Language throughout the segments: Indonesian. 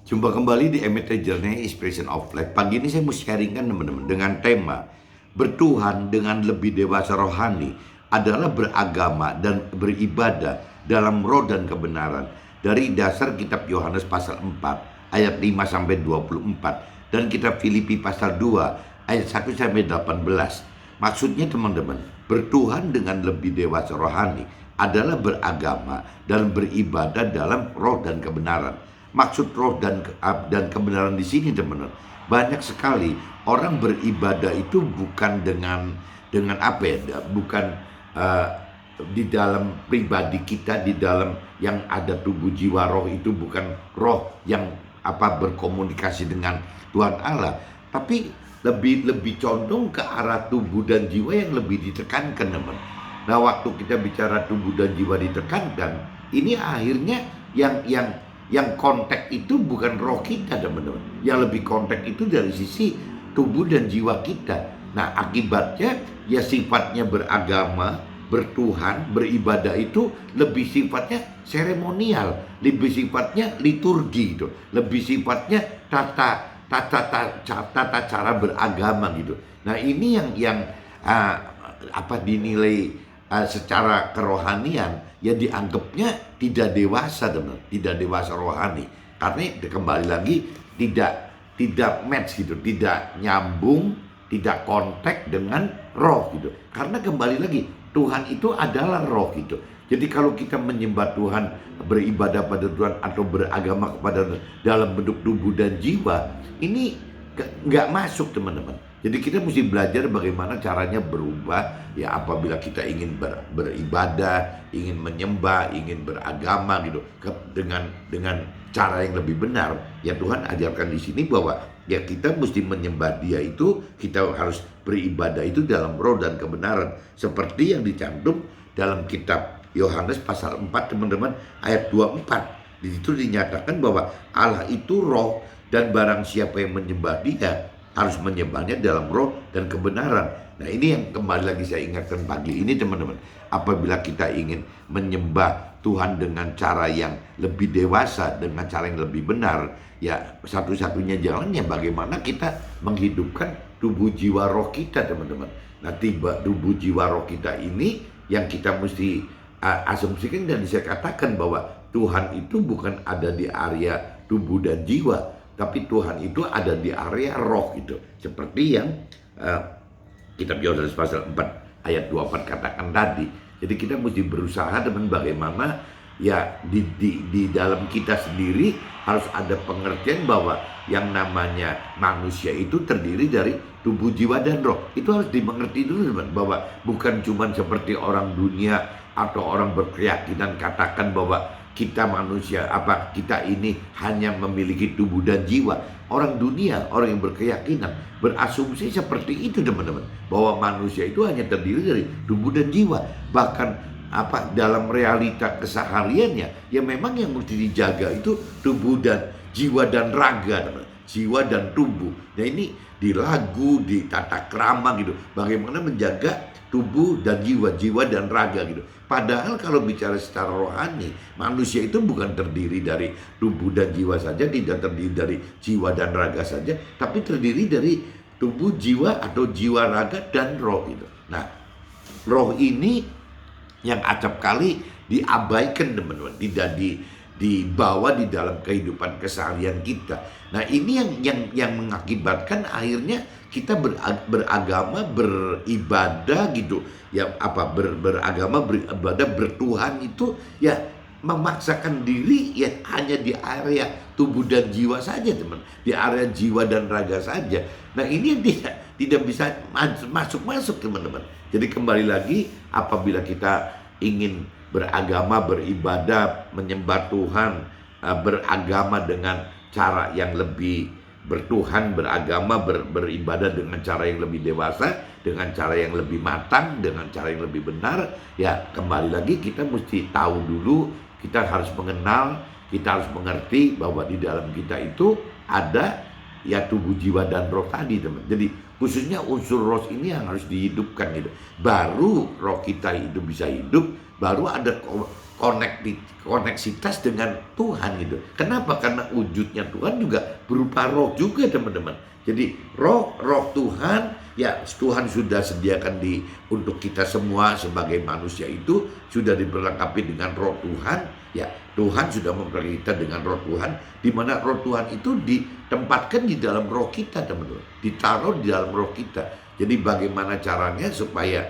Jumpa kembali di Emete Journey Expression of Life. Pagi ini saya mau sharingkan teman-teman dengan tema bertuhan dengan lebih dewasa rohani adalah beragama dan beribadah dalam roh dan kebenaran. Dari dasar kitab Yohanes pasal 4 ayat 5 sampai 24 dan kitab Filipi pasal 2 ayat 1 sampai 18. Maksudnya teman-teman, bertuhan dengan lebih dewasa rohani adalah beragama dan beribadah dalam roh dan kebenaran. Maksud roh dan kebenaran di sini teman-teman, banyak sekali orang beribadah itu bukan dengan apa ya, bukan uh, di dalam pribadi kita, di dalam yang ada tubuh jiwa roh itu bukan roh yang berkomunikasi dengan Tuhan Allah, tapi lebih condong ke arah tubuh dan jiwa yang lebih ditekankan teman. Nah, waktu kita bicara tubuh dan jiwa ditekankan, ini akhirnya yang kontak itu bukan roh kita teman-teman. Yang lebih kontak itu dari sisi tubuh dan jiwa kita. Nah, akibatnya ya sifatnya beragama, bertuhan, beribadah itu lebih sifatnya seremonial, lebih sifatnya liturgi gitu, lebih sifatnya tata cara beragama gitu. Nah, ini yang dinilai secara kerohanian ya dianggapnya tidak dewasa teman, tidak dewasa rohani, karena kembali lagi tidak match gitu, tidak nyambung, tidak kontak dengan roh gitu. Karena kembali lagi Tuhan itu adalah roh gitu. Jadi kalau kita menyembah Tuhan, beribadah pada Tuhan atau beragama kepada dalam bentuk tubuh dan jiwa, ini nggak masuk teman-teman. Jadi kita mesti belajar bagaimana caranya berubah ya apabila kita ingin beribadah, ingin menyembah, ingin beragama gitu dengan cara yang lebih benar. Ya Tuhan ajarkan di sini bahwa ya kita mesti menyembah Dia itu, kita harus beribadah itu dalam roh dan kebenaran seperti yang dicantum dalam kitab Yohanes pasal 4 teman-teman ayat 24. Di situ dinyatakan bahwa Allah itu roh dan barang siapa yang menyembah Dia harus menyembahnya dalam roh dan kebenaran. Nah, ini yang kembali lagi saya ingatkan pagi ini teman-teman. Apabila kita ingin menyembah Tuhan dengan cara yang lebih dewasa, dengan cara yang lebih benar, ya satu-satunya jalan ya bagaimana kita menghidupkan tubuh jiwa roh kita teman-teman. Nah, tubuh jiwa roh kita ini yang kita mesti asumsikan dan saya katakan bahwa Tuhan itu bukan ada di area tubuh dan jiwa, tapi Tuhan itu ada di area roh gitu. Seperti yang kitab Yohanes pasal 4 ayat 24 katakan tadi. Jadi kita mesti berusaha dengan bagaimana ya di dalam kita sendiri harus ada pengertian bahwa yang namanya manusia itu terdiri dari tubuh, jiwa, dan roh. Itu harus dimengerti dulu teman, bahwa bukan cuma seperti orang dunia atau orang berkeyakinan katakan bahwa kita manusia, kita ini hanya memiliki tubuh dan jiwa. Orang dunia, orang yang berkeyakinan berasumsi seperti itu teman-teman, bahwa manusia itu hanya terdiri dari tubuh dan jiwa. Bahkan dalam realita kesehariannya ya memang yang mesti dijaga itu tubuh dan jiwa dan raga teman. Jiwa dan tubuh. Nah, ini di lagu, di tata krama gitu, bagaimana menjaga tubuh dan jiwa dan raga gitu. Padahal kalau bicara secara rohani, manusia itu bukan terdiri dari tubuh dan jiwa saja, tidak terdiri dari jiwa dan raga saja, tapi terdiri dari tubuh, jiwa atau jiwa, raga, dan roh gitu. Nah, roh ini yang acap kali diabaikan teman-teman, tidak dibawa di dalam kehidupan keseharian kita. Nah, ini yang mengakibatkan akhirnya kita beragama, beribadah gitu ya, beragama, beribadah, bertuhan itu ya memaksakan diri ya hanya di area tubuh dan jiwa saja teman, di area jiwa dan raga saja. Nah, ini yang tidak bisa masuk teman-teman. Jadi kembali lagi, apabila kita ingin beragama, beribadah, menyembah Tuhan, beragama dengan cara yang lebih bertuhan, beragama, beribadah dengan cara yang lebih dewasa, dengan cara yang lebih matang, dengan cara yang lebih benar, ya kembali lagi kita mesti tahu dulu, kita harus mengenal, kita harus mengerti bahwa di dalam kita itu ada ya tubuh, jiwa, dan roh tadi teman. Jadi khususnya unsur roh ini yang harus dihidupkan gitu. Baru roh kita itu bisa hidup, baru ada koneksitas dengan Tuhan gitu. Kenapa? Karena wujudnya Tuhan juga berupa roh juga, teman-teman. Jadi roh Tuhan, ya Tuhan sudah sediakan untuk kita semua sebagai manusia itu sudah diperlengkapi dengan roh Tuhan. Ya Tuhan sudah memperlengkapi kita dengan roh Tuhan, di mana roh Tuhan itu ditempatkan di dalam roh kita, teman-teman. Ditaruh di dalam roh kita. Jadi bagaimana caranya supaya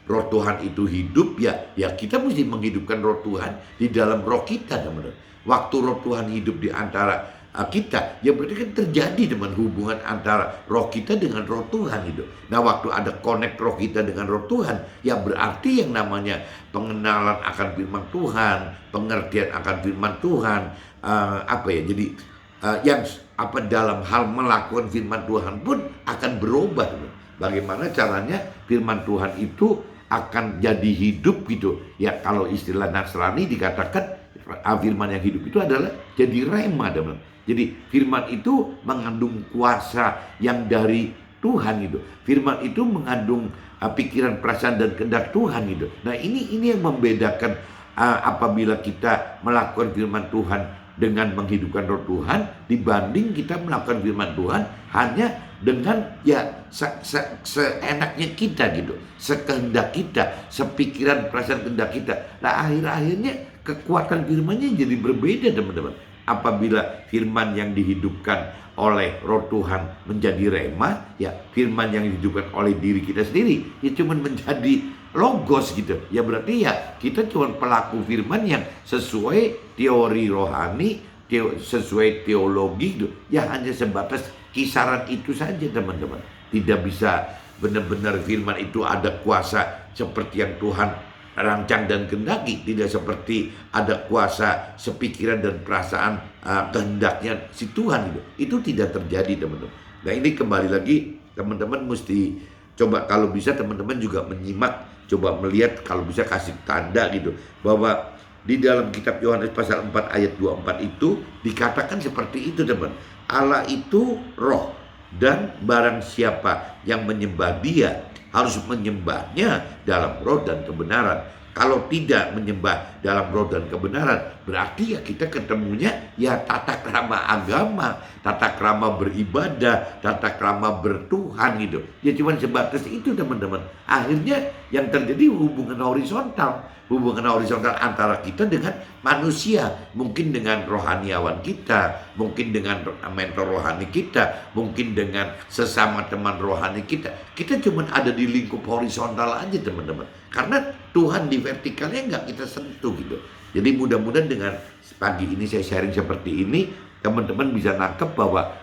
roh Tuhan itu hidup, ya kita mesti menghidupkan roh Tuhan di dalam roh kita, teman-teman. Waktu roh Tuhan hidup di antara kita, ya berarti kan terjadi, teman, hubungan antara roh kita dengan roh Tuhan itu. Nah, waktu ada connect roh kita dengan roh Tuhan, ya berarti yang namanya pengenalan akan firman Tuhan, pengertian akan firman Tuhan, jadi yang dalam hal melakukan firman Tuhan pun akan berubah, teman. Bagaimana caranya firman Tuhan itu akan jadi hidup gitu. Ya kalau istilah Nasrani dikatakan firman yang hidup itu adalah jadi rema, teman. Jadi firman itu mengandung kuasa yang dari Tuhan gitu. Firman itu mengandung pikiran, perasaan dan kehendak Tuhan gitu. Nah, ini yang membedakan apabila kita melakukan firman Tuhan dengan menghidupkan roh Tuhan dibanding kita melakukan firman Tuhan hanya dengan seenaknya kita gitu, sekehendak kita, sepikiran, perasaan, kehendak kita. Nah, akhirnya kekuatan firmannya jadi berbeda, teman-teman. Apabila firman yang dihidupkan oleh roh Tuhan menjadi rema, ya firman yang dihidupkan oleh diri kita sendiri ya cuma menjadi logos gitu. Ya berarti ya kita cuma pelaku firman yang sesuai teori rohani, sesuai teologi gitu. Ya hanya sebatas kisaran itu saja, teman-teman. Tidak bisa benar-benar firman itu ada kuasa seperti yang Tuhan rancang dan kehendaki, tidak seperti ada kuasa sepikiran dan perasaan kehendaknya si Tuhan gitu. Itu tidak terjadi, teman-teman. Nah, ini kembali lagi teman-teman mesti coba, kalau bisa teman-teman juga menyimak, coba melihat, kalau bisa kasih tanda gitu, bahwa di dalam kitab Yohanes pasal 4 ayat 24 itu dikatakan seperti itu, teman. Allah itu roh, dan barang siapa yang menyembah dia harus menyembahnya dalam roh dan kebenaran. Kalau tidak menyembah dalam roh dan kebenaran, berarti ya kita ketemunya ya tata krama agama, tata krama beribadah, tata krama bertuhan gitu. Ya cuma sebatas itu, teman-teman. Akhirnya yang terjadi hubungan horizontal antara kita dengan manusia, mungkin dengan rohaniawan kita, mungkin dengan mentor rohani kita, mungkin dengan sesama teman rohani kita. Kita cuma ada di lingkup horizontal aja, teman-teman, karena Tuhan di vertikalnya nggak kita sentuh gitu. Jadi mudah-mudahan dengan pagi ini saya sharing seperti ini, teman-teman bisa nangkep bahwa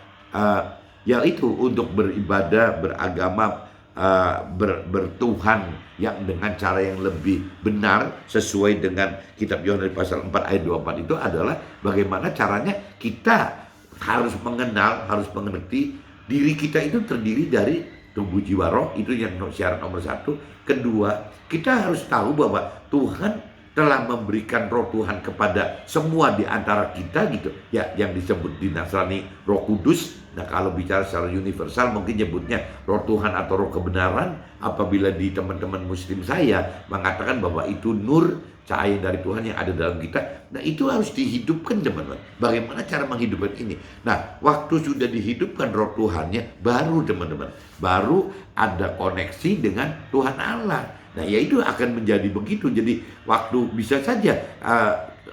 ya itu untuk beribadah, beragama, bertuhan yang dengan cara yang lebih benar sesuai dengan kitab Yohanes pasal 4 ayat 24 itu adalah bagaimana caranya kita harus mengenal, harus mengerti diri kita itu terdiri dari tubuh, jiwa, roh. Itu yang syarat nomor 1. Kedua, kita harus tahu bahwa Tuhan telah memberikan roh Tuhan kepada semua di antara kita gitu. Ya, yang disebut di Nasrani Roh Kudus. Nah, kalau bicara secara universal mungkin nyebutnya roh Tuhan atau roh kebenaran. Apabila di teman-teman muslim saya mengatakan bahwa itu nur, cahaya dari Tuhan yang ada dalam kita. Nah, itu harus dihidupkan, teman-teman. Bagaimana cara menghidupkan ini? Nah, waktu sudah dihidupkan roh Tuhannya, baru teman-teman, baru ada koneksi dengan Tuhan Allah. Nah, ya itu akan menjadi begitu. Jadi waktu bisa saja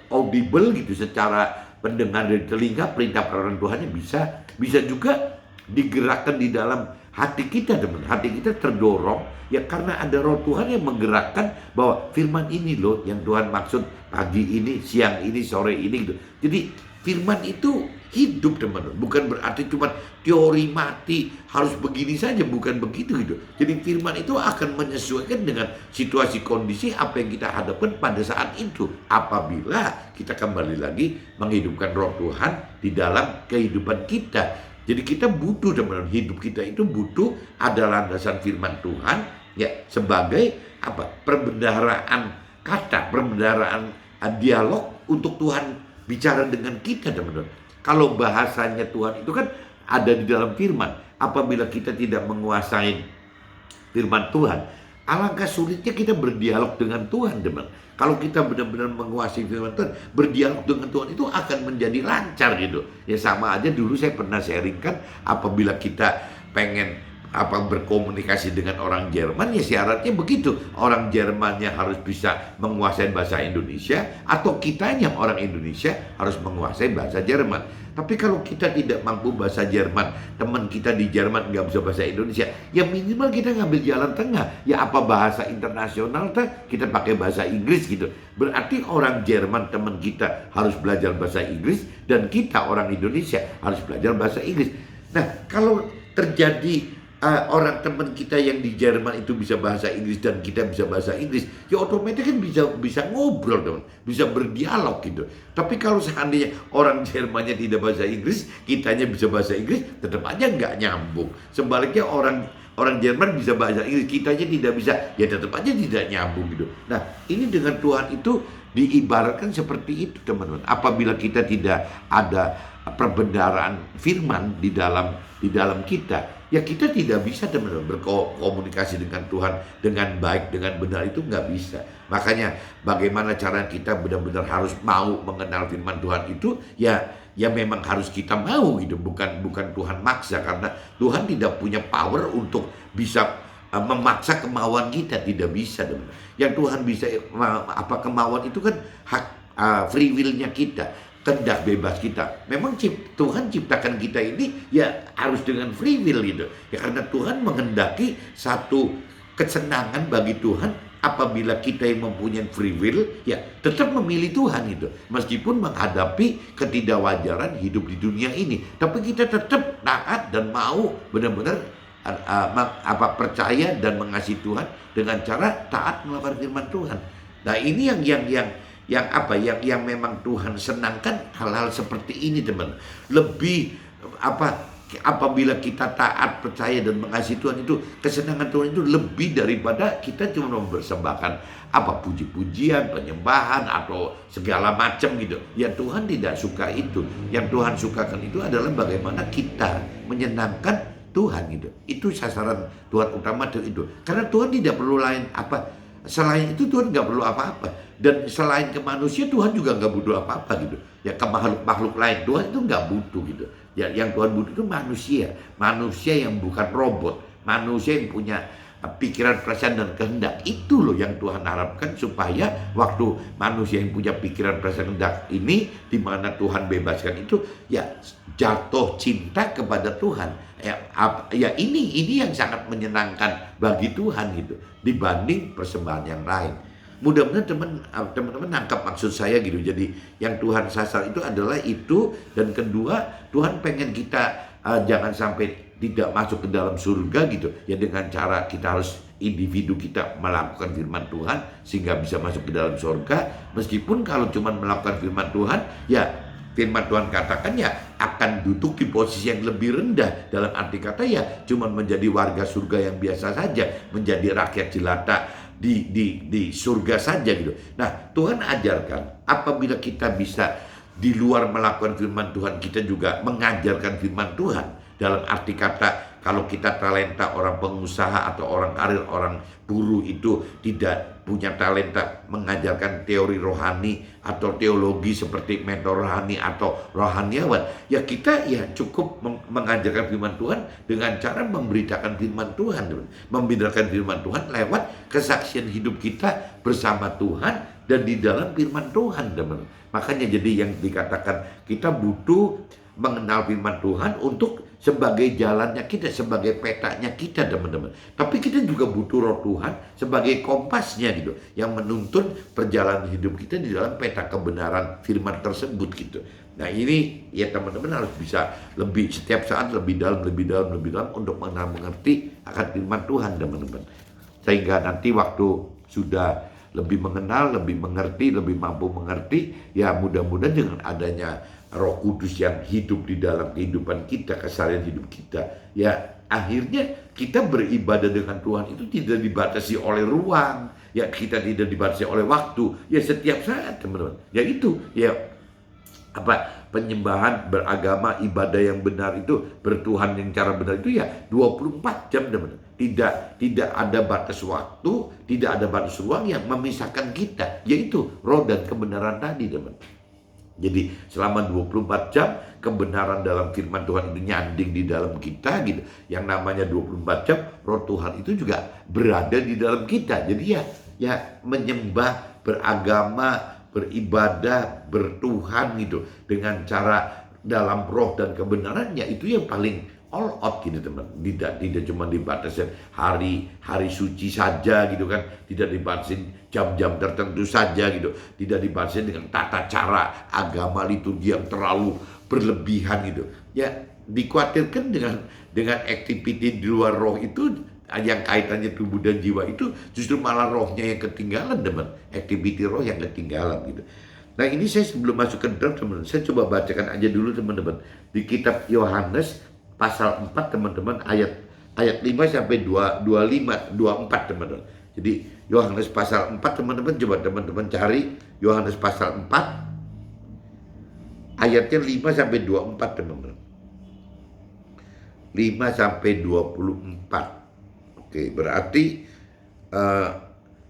audible gitu secara pendengar dari telinga, perintah peraturan Tuhannya bisa juga digerakkan di dalam hati kita, teman. Hati kita terdorong ya karena ada roh Tuhan yang menggerakkan bahwa firman ini loh yang Tuhan maksud pagi ini, siang ini, sore ini gitu. Jadi firman itu hidup, teman-teman. Bukan berarti cuma teori mati harus begini saja, bukan begitu gitu. Jadi firman itu akan menyesuaikan dengan situasi kondisi apa yang kita hadapkan pada saat itu. Apabila kita kembali lagi menghidupkan roh Tuhan di dalam kehidupan kita. Jadi kita butuh, teman-teman, hidup kita itu butuh ada landasan firman Tuhan ya sebagai apa? Perbendaharaan kata, perbendaharaan dialog untuk Tuhan bicara dengan kita, teman-teman. Kalau bahasanya Tuhan itu kan ada di dalam firman. Apabila kita tidak menguasai firman Tuhan, alangkah sulitnya kita berdialog dengan Tuhan, teman. Kalau kita benar-benar menguasai firman Tuhan, berdialog dengan Tuhan itu akan menjadi lancar gitu. Ya sama aja dulu saya pernah sharingkan, apabila kita pengen berkomunikasi dengan orang Jerman, ya syaratnya begitu. Orang Jermannya harus bisa menguasai bahasa Indonesia, atau kitanya orang Indonesia harus menguasai bahasa Jerman. Tapi kalau kita tidak mampu bahasa Jerman, teman kita di Jerman nggak bisa bahasa Indonesia, ya minimal kita ngambil jalan tengah. Ya apa bahasa internasional kita pakai bahasa Inggris gitu. Berarti orang Jerman teman kita harus belajar bahasa Inggris, dan kita orang Indonesia harus belajar bahasa Inggris. Nah, kalau terjadi orang teman kita yang di Jerman itu bisa bahasa Inggris dan kita bisa bahasa Inggris, ya otomatis kan bisa ngobrol, teman, bisa berdialog gitu. Tapi kalau seandainya orang Jermannya tidak bahasa Inggris, kitanya bisa bahasa Inggris, tetap aja nggak nyambung. Sebaliknya orang Jerman bisa bahasa Inggris, kitanya tidak bisa, ya tetap aja tidak nyambung gitu. Nah, ini dengan Tuhan itu diibaratkan seperti itu, teman-teman. Apabila kita tidak ada perbendaharaan firman di dalam kita, ya kita tidak bisa, teman-teman, berkomunikasi dengan Tuhan dengan baik, dengan benar, itu nggak bisa. Makanya bagaimana cara kita benar-benar harus mau mengenal firman Tuhan itu, ya memang harus kita mau gitu, bukan Tuhan maksa, karena Tuhan tidak punya power untuk bisa memaksa kemauan kita, tidak bisa, teman-teman. Yang Tuhan bisa kemauan itu kan hak free will-nya kita, kehendak bebas kita. Memang Tuhan ciptakan kita ini ya harus dengan free will gitu. Ya karena Tuhan menghendaki satu kesenangan bagi Tuhan apabila kita yang mempunyai free will, ya tetap memilih Tuhan gitu. Meskipun menghadapi ketidakwajaran hidup di dunia ini, tapi kita tetap taat dan mau benar-benar percaya dan mengasihi Tuhan dengan cara taat melakukan firman Tuhan. Nah, ini yang memang Tuhan senangkan, hal-hal seperti ini, teman. Lebih apabila kita taat, percaya dan mengasihi Tuhan, itu kesenangan Tuhan itu lebih daripada kita cuma mempersembahkan puji-pujian, penyembahan atau segala macam gitu. Ya Tuhan tidak suka itu. Yang Tuhan sukakan itu adalah bagaimana kita menyenangkan Tuhan gitu. Itu sasaran Tuhan utama itu. Karena Tuhan tidak perlu lain selain itu, Tuhan nggak perlu apa-apa. Dan selain ke manusia, Tuhan juga nggak butuh apa-apa gitu. Ya ke makhluk lain, Tuhan itu nggak butuh gitu. Ya yang Tuhan butuh itu manusia yang bukan robot, manusia yang punya pikiran, perasaan dan kehendak. Itu loh yang Tuhan harapkan, supaya waktu manusia yang punya pikiran, perasaan, kehendak ini, di mana Tuhan bebaskan itu, ya jatuh cinta kepada Tuhan. Ya ini yang sangat menyenangkan bagi Tuhan gitu, dibanding persembahan yang lain. Mudah-mudahan teman-teman nangkap maksud saya gitu. Jadi yang Tuhan sasar itu adalah itu. Dan kedua, Tuhan pengen kita jangan sampai tidak masuk ke dalam surga gitu. Ya dengan cara kita harus individu kita melakukan firman Tuhan sehingga bisa masuk ke dalam surga. Meskipun kalau cuma melakukan firman Tuhan, ya firman Tuhan katakan ya akan duduk di posisi yang lebih rendah. Dalam arti kata ya cuma menjadi warga surga yang biasa saja, menjadi rakyat jelata di surga saja gitu. Nah, Tuhan ajarkan apabila kita bisa di luar melakukan firman Tuhan, kita juga mengajarkan firman Tuhan. Dalam arti kata, kalau kita talenta orang pengusaha atau orang karir, orang buruh itu tidak punya talenta mengajarkan teori rohani atau teologi seperti mentor rohani atau rohaniawan, ya kita ya cukup mengajarkan firman Tuhan dengan cara memberitakan firman Tuhan, memberitakan firman Tuhan lewat kesaksian hidup kita bersama Tuhan dan di dalam firman Tuhan, teman. Makanya jadi yang dikatakan kita butuh mengenal firman Tuhan untuk sebagai jalannya kita, sebagai petanya kita, teman-teman. Tapi kita juga butuh Roh Tuhan sebagai kompasnya gitu, yang menuntun perjalanan hidup kita di dalam peta kebenaran firman tersebut gitu. Nah ini ya teman-teman harus bisa lebih setiap saat lebih dalam untuk mengerti akan firman Tuhan, teman-teman. Sehingga nanti waktu sudah lebih mengenal, lebih mengerti, lebih mampu mengerti, ya mudah-mudahan dengan adanya Roh Kudus yang hidup di dalam kehidupan kita, keseharian hidup kita, ya akhirnya kita beribadah dengan Tuhan itu tidak dibatasi oleh ruang, ya kita tidak dibatasi oleh waktu, ya setiap saat, teman-teman. Ya itu, ya penyembahan, beragama, ibadah yang benar itu, bertuhan yang cara benar itu ya 24 jam teman. Tidak ada batas waktu, tidak ada batas ruang yang memisahkan kita, yaitu roh dan kebenaran tadi teman. Jadi selama 24 jam kebenaran dalam firman Tuhan itu nyanding di dalam kita gitu. Yang namanya 24 jam roh Tuhan itu juga berada di dalam kita. Jadi ya menyembah, beragama, beribadah, bertuhan gitu dengan cara dalam roh dan kebenarannya itu yang paling all out gitu teman. Tidak cuma dibatasi hari suci saja gitu kan, tidak dibatasi jam-jam tertentu saja gitu, tidak dibatasi dengan tata cara agama liturgi yang terlalu berlebihan gitu. Ya dikhawatirkan dengan aktiviti di luar roh itu yang kaitannya tubuh dan jiwa itu justru malah rohnya yang ketinggalan teman, aktiviti roh yang ketinggalan gitu. Nah ini saya sebelum masuk ke dalam teman, saya coba bacakan aja dulu teman-teman di kitab Yohanes pasal 4 teman-teman, ayat 5 sampai 25, 24 teman-teman. Jadi Yohanes pasal 4 teman-teman, coba teman-teman cari Yohanes pasal 4 ayatnya 5 sampai 24 teman-teman. 5 sampai 24. Oke, berarti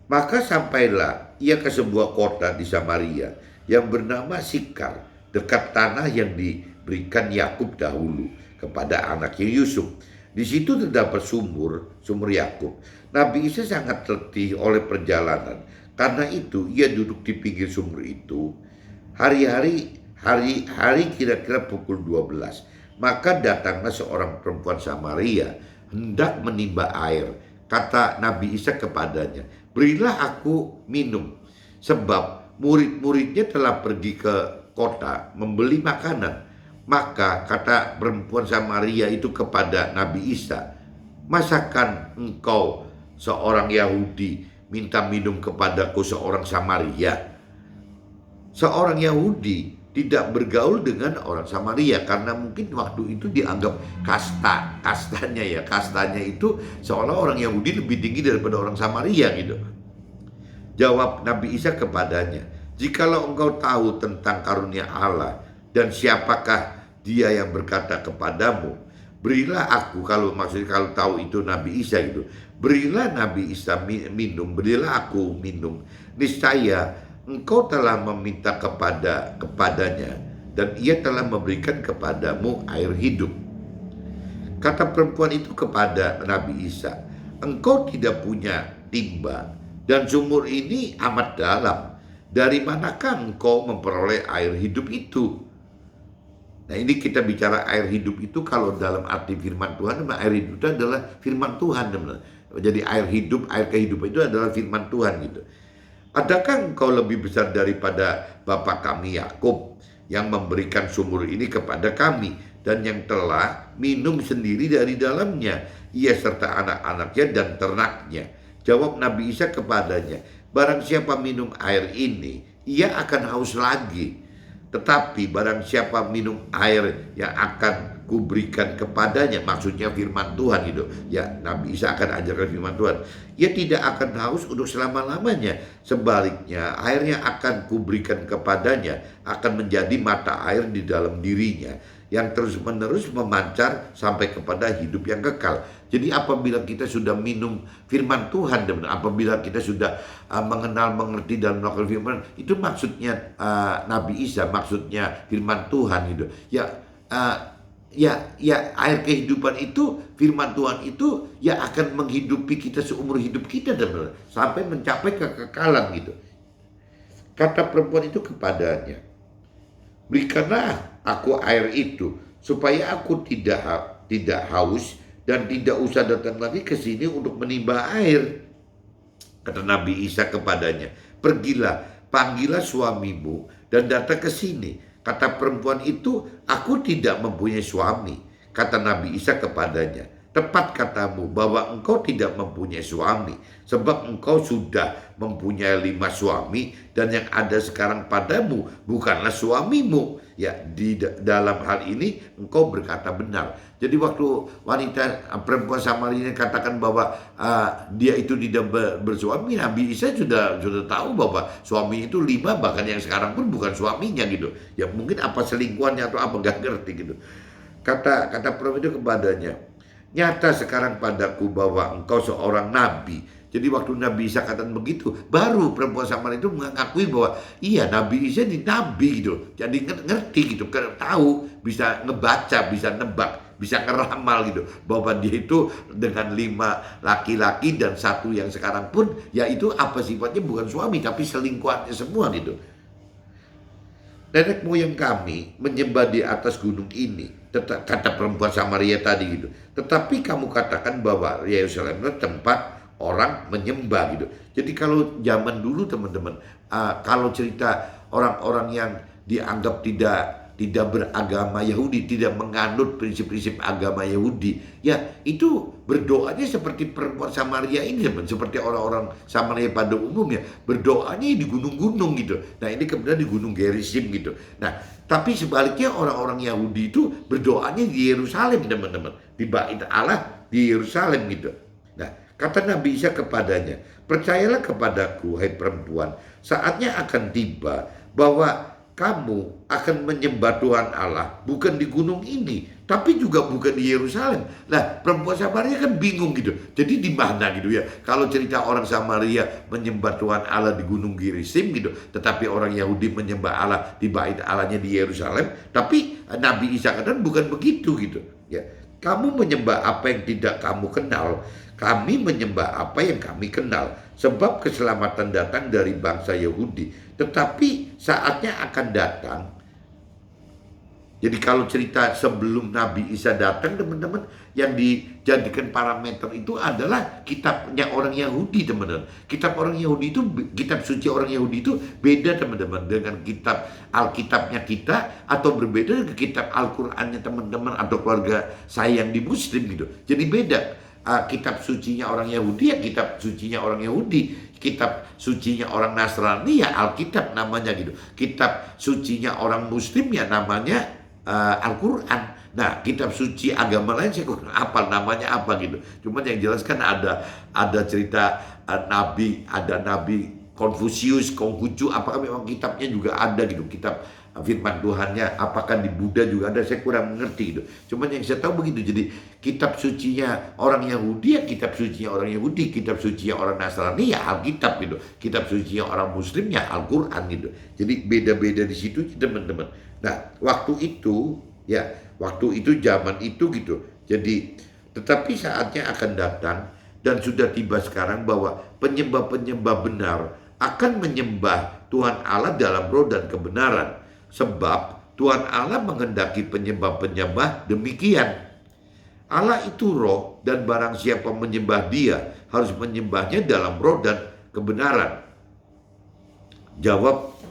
maka sampailah ia ke sebuah kota di Samaria yang bernama Sikar, dekat tanah yang diberikan Yakub dahulu kepada anaknya Yusuf. Di situ terdapat sumur Yakub. Nabi Isa sangat letih oleh perjalanan. Karena itu ia duduk di pinggir sumur itu hari kira-kira pukul 12. Maka datanglah seorang perempuan Samaria hendak menimba air. Kata Nabi Isa kepadanya, "Berilah aku minum, sebab murid-muridnya telah pergi ke kota membeli makanan." Maka kata perempuan Samaria itu kepada Nabi Isa, "Masakan engkau seorang Yahudi minta minum kepadaku seorang Samaria?" Seorang Yahudi tidak bergaul dengan orang Samaria karena mungkin waktu itu dianggap kastanya itu seolah orang Yahudi lebih tinggi daripada orang Samaria gitu. Jawab Nabi Isa kepadanya, "Jikalau engkau tahu tentang karunia Allah dan siapakah dia yang berkata kepadamu, berilah aku," kalau tahu itu Nabi Isa gitu, "berilah Nabi Isa minum, berilah aku minum. Niscaya engkau telah meminta kepadanya dan ia telah memberikan kepadamu air hidup." Kata perempuan itu kepada Nabi Isa, "Engkau tidak punya timba dan sumur ini amat dalam. Dari manakah engkau memperoleh air hidup itu?" Nah ini kita bicara air hidup itu kalau dalam arti firman Tuhan, air hidup itu adalah firman Tuhan teman-teman. Jadi air hidup, air kehidupan itu adalah firman Tuhan gitu. "Adakah engkau lebih besar daripada bapa kami Yakub yang memberikan sumur ini kepada kami dan yang telah minum sendiri dari dalamnya, ia serta anak-anaknya dan ternaknya?" Jawab Nabi Isa kepadanya, "Barang siapa minum air ini, ia akan haus lagi. Tetapi barang siapa minum air yang akan kuberikan kepadanya," maksudnya firman Tuhan gitu. Ya Nabi Isa akan ajarkan firman Tuhan, "ia tidak akan haus untuk selama-lamanya. Sebaliknya air yang akan kuberikan kepadanya akan menjadi mata air di dalam dirinya yang terus-menerus memancar sampai kepada hidup yang kekal." Jadi apabila kita sudah minum firman Tuhan, dan apabila kita sudah mengenal, mengerti dan melakukan firman, itu maksudnya Nabi Isa, maksudnya firman Tuhan gitu. Ya air kehidupan itu, firman Tuhan itu ya akan menghidupi kita seumur hidup kita dan sampai mencapai kekekalan gitu. Kata perempuan itu kepadanya, "Berikanlah aku air itu supaya aku tidak haus dan tidak usah datang lagi ke sini untuk menimba air." Kata Nabi Isa kepadanya, "Pergilah, panggillah suamimu dan datang ke sini." Kata perempuan itu, "Aku tidak mempunyai suami." Kata Nabi Isa kepadanya, Tepat katamu bahwa engkau tidak mempunyai suami, sebab engkau sudah mempunyai 5 suami, dan yang ada sekarang padamu bukanlah suamimu. Ya, dalam hal ini engkau berkata benar. Jadi waktu wanita perempuan Samaria katakan bahwa dia itu tidak bersuami, Nabi Isa sudah tahu bahwa suami itu 5, bahkan yang sekarang pun bukan suaminya gitu. Ya mungkin apa selingkuhannya atau apa, nggak ngerti gitu. Kata perempuan itu kepadanya, nyata sekarang padaku bahwa engkau seorang nabi. Jadi waktu Nabi Isa katakan begitu, baru perempuan Samaria itu mengakui bahwa iya, Nabi Isa ini nabi gitu. Jadi ngerti gitu, tahu, bisa ngebaca, bisa nebak, bisa ngeramal gitu, bahwa dia itu dengan 5 laki-laki dan 1 yang sekarang pun, yaitu apa sifatnya, bukan suami tapi selingkuhannya semua gitu. Nenek moyang kami menyembah di atas gunung ini, kata perempuan Samaria tadi gitu. Tetapi kamu katakan bahwa Yerusalem itu tempat orang menyembah gitu. Jadi kalau zaman dulu teman-teman, kalau cerita orang-orang yang dianggap tidak beragama Yahudi, tidak menganut prinsip-prinsip agama Yahudi, ya itu berdoanya seperti perempuan Samaria ini, seperti orang-orang Samaria pada umumnya, berdoanya di gunung-gunung gitu. Nah ini kemudian di Gunung Gerizim gitu. Nah tapi sebaliknya orang-orang Yahudi itu berdoanya di Yerusalem teman-teman, di Bait Allah di Yerusalem gitu. Nah kata Nabi Isa kepadanya, percayalah kepadaku hai perempuan, saatnya akan tiba bahwa kamu akan menyembah Tuhan Allah bukan di gunung ini, tapi juga bukan di Yerusalem. Nah, perempuan Samaria kan bingung gitu. Jadi di mana gitu ya? Kalau cerita orang Samaria menyembah Tuhan Allah di Gunung Gerizim gitu, tetapi orang Yahudi menyembah Allah di Bait Allahnya di Yerusalem, tapi Nabi Isa katakan bukan begitu gitu. Ya, kamu menyembah apa yang tidak kamu kenal, kami menyembah apa yang kami kenal, sebab keselamatan datang dari bangsa Yahudi. Tetapi saatnya akan datang. Jadi kalau cerita sebelum Nabi Isa datang teman-teman, yang dijadikan parameter itu adalah kitabnya orang Yahudi teman-teman. Kitab orang Yahudi itu, kitab suci orang Yahudi itu beda teman-teman dengan kitab Alkitabnya kita, atau berbeda dengan kitab Al-Qur'annya teman-teman atau keluarga saya yang di Muslim gitu. Jadi beda. Kitab sucinya orang Yahudi ya kitab sucinya orang Yahudi, kitab sucinya orang Nasrani ya Alkitab namanya gitu, kitab sucinya orang Muslim ya namanya Al-Quran. Nah kitab suci agama lain saya kurang apal namanya apa gitu, cuman yang jelas kan ada cerita ada nabi Konfusius, Konghucu, apakah memang kitabnya juga ada gitu, kitab firman Tuhannya, apakah di Buddha juga ada, saya kurang mengerti gitu. Cuman yang saya tahu begitu, jadi kitab sucinya orang Yahudi ya kitab sucinya orang Yahudi, kitab sucinya orang Nasrani ya Alkitab gitu, kitab sucinya orang Muslim ya Al-Quran gitu. Jadi beda-beda di situ teman-teman. Nah waktu itu zaman itu gitu. Jadi tetapi saatnya akan datang dan sudah tiba sekarang bahwa penyembah-penyembah benar akan menyembah Tuhan Allah dalam roh dan kebenaran. Sebab Tuhan Allah menghendaki penyembah-penyembah demikian. Allah itu roh, dan barang siapa menyembah dia harus menyembahnya dalam roh dan kebenaran. Jawab.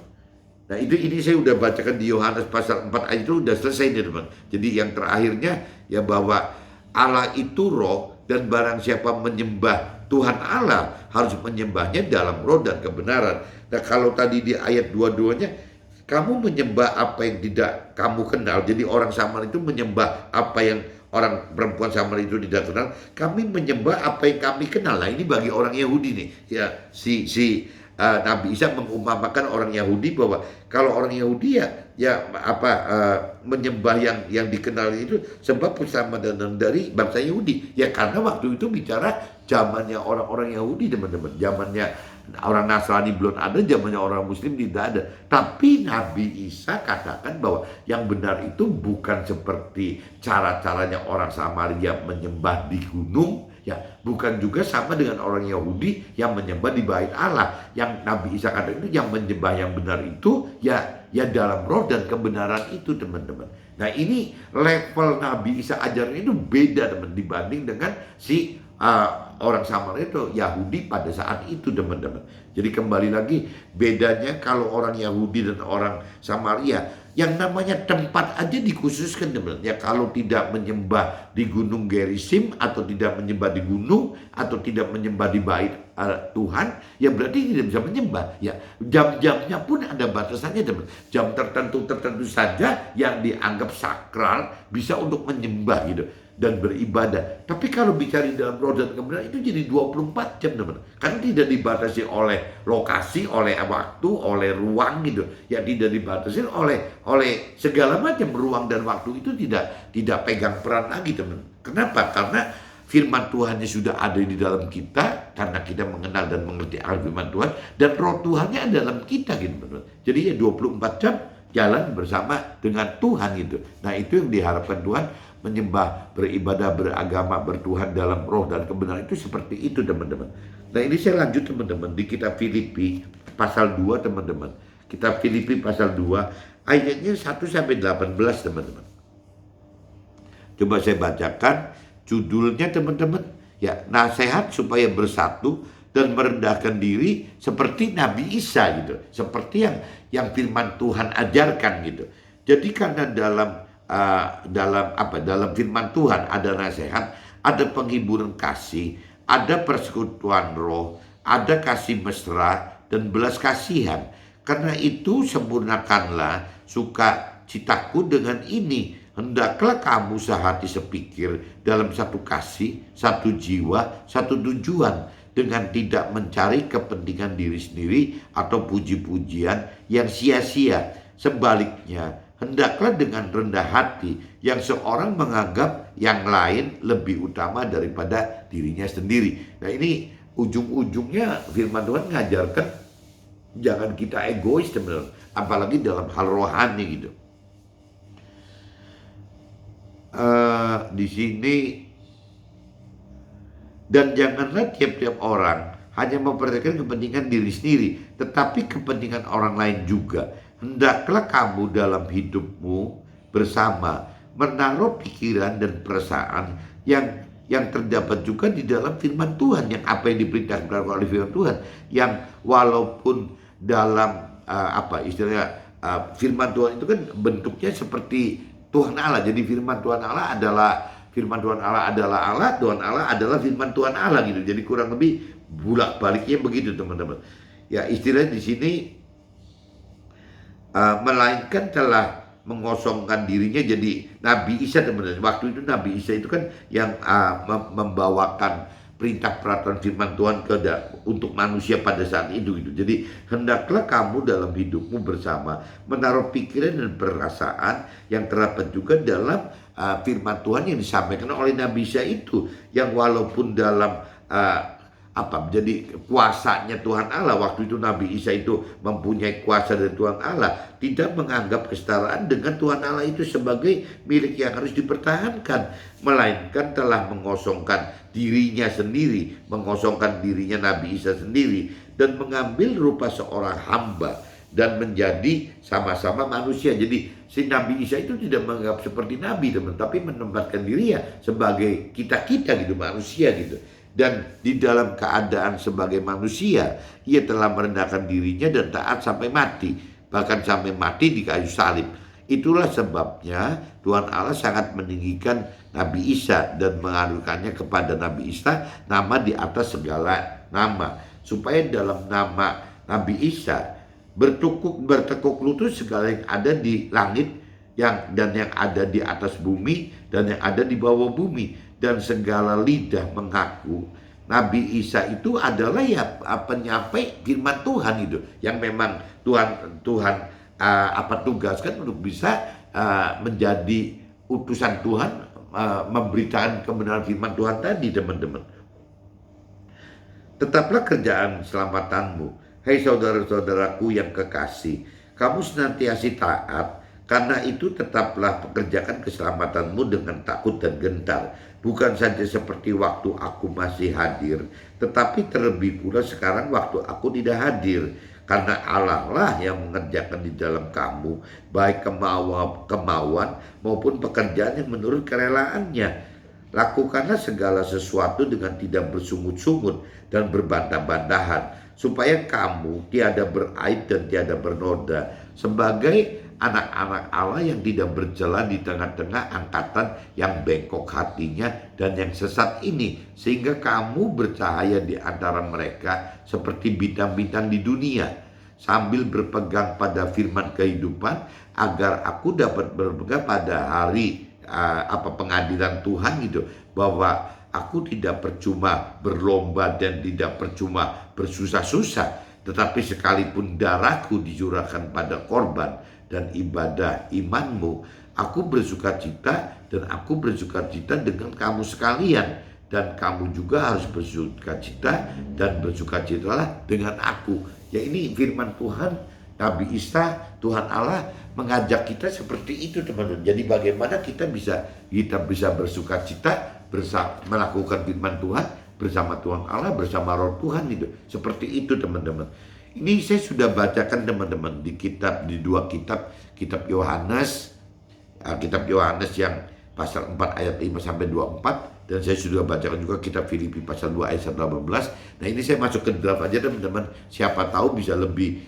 Nah ini saya udah bacakan di Yohanes pasal 4 ayat itu udah selesai nih teman. Jadi yang terakhirnya ya bahwa Allah itu roh, dan barang siapa menyembah Tuhan Allah harus menyembahnya dalam roh dan kebenaran. Nah kalau tadi di ayat 22-nya, kamu menyembah apa yang tidak kamu kenal. Jadi orang Samaria itu menyembah apa yang orang perempuan Samaria itu tidak kenal. Kami menyembah apa yang kami kenal. Nah ini bagi orang Yahudi nih. Ya Nabi Isa mengumpamakan orang Yahudi bahwa kalau orang Yahudi menyembah yang dikenal itu sebab keselamatan dari bangsa Yahudi. Ya karena waktu itu bicara zamannya orang-orang Yahudi teman-teman. Zamannya orang Nasrani belum ada, zamannya orang Muslim tidak ada. Tapi Nabi Isa katakan bahwa yang benar itu bukan seperti cara-caranya orang Samaria menyembah di gunung, ya bukan juga sama dengan orang Yahudi yang menyembah di Bait Allah. Yang Nabi Isa katakan itu yang menyembah yang benar itu ya dalam roh dan kebenaran itu teman-teman. Nah ini level Nabi Isa ajaran itu beda teman dibanding dengan si orang Samaria itu Yahudi pada saat itu teman-teman. Jadi kembali lagi bedanya kalau orang Yahudi dan orang Samaria, Yang namanya tempat aja dikhususkan teman. Ya kalau tidak menyembah di Gunung Gerizim atau tidak menyembah di gunung atau tidak menyembah di bait Tuhan, ya berarti tidak bisa menyembah. Ya jam-jamnya pun ada batasannya teman. Jam tertentu saja yang dianggap sakral bisa untuk menyembah gitu dan beribadah. Tapi kalau bicara dalam roh dan kebenaran itu jadi 24 jam teman. Karena tidak dibatasi oleh lokasi, oleh waktu, oleh ruang gitu. Ya tidak dibatasi oleh segala macam ruang dan waktu itu tidak pegang peran lagi teman. Kenapa? Karena firman Tuhannya sudah ada di dalam kita karena kita mengenal dan mengerti akan firman Tuhan dan roh Tuhannya ada dalam kita gitu teman. Jadi ya 24 jam jalan bersama dengan Tuhan gitu. Nah itu yang diharapkan Tuhan, menyembah, beribadah, beragama, bertuhan dalam roh dan kebenaran itu seperti itu teman-teman. Nah ini saya lanjut teman-teman di kitab Filipi pasal 2 teman-teman. Kitab Filipi pasal 2 ayatnya 1 sampai 18 teman-teman. Coba saya bacakan judulnya teman-teman. Ya, nasihat supaya bersatu dan merendahkan diri seperti Nabi Isa gitu. Seperti yang firman Tuhan ajarkan gitu. Jadi karena dalam firman Tuhan ada nasihat, ada penghiburan kasih, ada persekutuan roh, ada kasih mesra dan belas kasihan. Karena itu sempurnakanlah sukacitaku dengan ini. Hendaklah kamu sehati sepikir dalam satu kasih, satu jiwa, satu tujuan, dengan tidak mencari kepentingan diri sendiri atau puji-pujian yang sia-sia. Sebaliknya, hendaklah dengan rendah hati yang seorang menganggap yang lain lebih utama daripada dirinya sendiri. Nah ini ujung-ujungnya firman Tuhan ngajarkan jangan kita egois teman-teman, apalagi dalam hal rohani gitu. Di sini, dan janganlah tiap-tiap orang hanya memperhatikan kepentingan diri sendiri, tetapi kepentingan orang lain juga. Hendaklah kamu dalam hidupmu bersama menaruh pikiran dan perasaan yang terdapat juga di dalam firman Tuhan, yang apa yang diperintahkan oleh firman Tuhan, yang walaupun dalam firman Tuhan itu kan bentuknya seperti Tuhan Allah. Jadi firman Tuhan Allah adalah Allah, Tuhan Allah adalah firman Tuhan Allah gitu. Jadi kurang lebih bolak-baliknya begitu teman-teman. Ya istilahnya di sini melainkan telah mengosongkan dirinya jadi Nabi Isa teman-teman. Waktu itu Nabi Isa itu kan yang membawakan perintah peraturan firman Tuhan untuk manusia pada saat itu gitu. Jadi hendaklah kamu dalam hidupmu bersama menaruh pikiran dan perasaan yang terdapat juga dalam firman Tuhan yang disampaikan oleh Nabi Isa itu, yang walaupun dalam jadi kuasanya Tuhan Allah. Waktu itu Nabi Isa itu mempunyai kuasa dari Tuhan Allah, tidak menganggap kesetaraan dengan Tuhan Allah itu sebagai milik yang harus dipertahankan, melainkan telah mengosongkan dirinya sendiri, mengosongkan dirinya Nabi Isa sendiri, dan mengambil rupa seorang hamba dan menjadi sama-sama manusia. Jadi si Nabi Isa itu tidak menganggap seperti Nabi teman, tapi menempatkan dirinya sebagai kita gitu, manusia gitu. Dan di dalam keadaan sebagai manusia, ia telah merendahkan dirinya dan taat sampai mati, bahkan sampai mati di kayu salib. Itulah sebabnya Tuhan Allah sangat meninggikan Nabi Isa dan menganugerahkannya kepada Nabi Isa nama di atas segala nama, supaya dalam nama Nabi Isa bertekuk lutut segala yang ada di langit dan yang ada di atas bumi dan yang ada di bawah bumi, dan segala lidah mengaku Nabi Isa itu adalah penyampai firman Tuhan itu, yang memang Tuhan tugaskan untuk bisa menjadi utusan Tuhan, memberitakan kebenaran firman Tuhan tadi teman-teman. Tetaplah kerjaan keselamatanmu, hai saudara-saudaraku yang kekasih, kamu senantiasa taat. Karena itu tetaplah pekerjakan keselamatanmu dengan takut dan gentar, bukan saja seperti waktu aku masih hadir, tetapi terlebih pula sekarang waktu aku tidak hadir. Karena Allah lah yang mengerjakan di dalam kamu baik kemauan maupun pekerjaan yang menurut kerelaannya. Lakukanlah segala sesuatu dengan tidak bersungut-sungut dan berbantah-bantahan, supaya kamu tiada beraib dan tiada bernoda sebagai anak-anak Allah yang tidak berjalan di tengah-tengah angkatan yang bengkok hatinya dan yang sesat ini, sehingga kamu bercahaya di antara mereka seperti bintang-bintang di dunia, sambil berpegang pada firman kehidupan, agar aku dapat berpegang pada hari pengadilan Tuhan gitu, bahwa aku tidak percuma berlomba dan tidak percuma bersusah-susah, tetapi sekalipun darahku dicurahkan pada korban dan ibadah imanmu, aku bersuka cita dan aku bersuka cita dengan kamu sekalian, dan kamu juga harus bersuka cita dan bersuka citalah dengan aku. Ya, ini firman Tuhan, Nabi Isa, Tuhan Allah mengajak kita seperti itu, teman-teman. Jadi bagaimana kita bisa bersuka cita melakukan firman Tuhan bersama Tuhan Allah, bersama Roh Tuhan itu. Seperti itu, teman-teman. Ini saya sudah bacakan, teman-teman, di dua kitab Yohanes, kitab Yohanes yang pasal 4 ayat 5 sampai 24, dan saya sudah bacakan juga kitab Filipi pasal 2 ayat 18. Nah, ini saya masuk ke draft aja, teman-teman. Siapa tahu bisa lebih